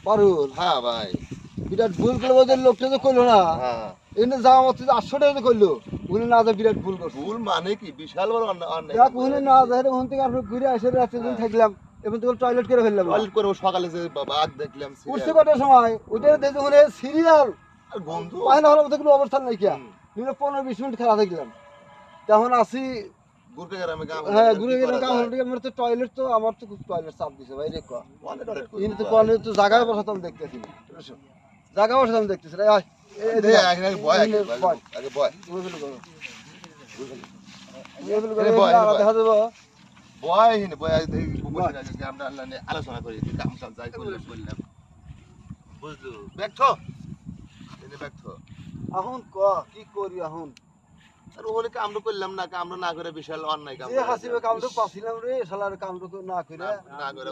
পারুল, হ্যাঁ ভাই, বিরাট ভুল করে ওদের লোকটা তো করলো না। হ্যাঁ এনে যাওয়া মতো 800 টাকা করলো, উনি না যা বিরাট ভুল করছে। ভুল মানে কি বিশাল বড় অন্যায় দেখ উনি না যায় ওখান থেকে আমরা ঘুরে আসে রাতে দিন থাকলাম, এবং তোর টয়লেট করে ফেললাম। টয়লেট করে সকালে যে বাঘ দেখলাম উঠছে কটার সময় ওইটা দেখে ওখানে সিরিয়াল আর গন্ধ পায়না হওয়ার মতো কোনো অবস্থান নাই কিয়া। 15-20 মিনিট খেলা দেখলাম, তখন আসি। ঘুরতে গেলাম হ্যাঁ ঘুরে গেলাম কাম হল। আমার তো টয়লেট, তো আমার তো খুব টয়লেট চাপ দিছে ভাই রে। ইনি তো কলে তো জায়গায় বসাতাম দেখতেছি, জায়গা বসাতাম দেখতেছি রে। দেখা যাবো। আলোচনা করি কাম কাজ যাই করলাম বুঝলো ব্যর্থ ব্যর্থ এখন ক কি করি এখন? আর ওখানে কামড় করলাম না, কামড় না করে বিশাল অন্যায় কাম যে হাসিবে কামটা পাছিলাম রে, শালার কামটা না করে না করে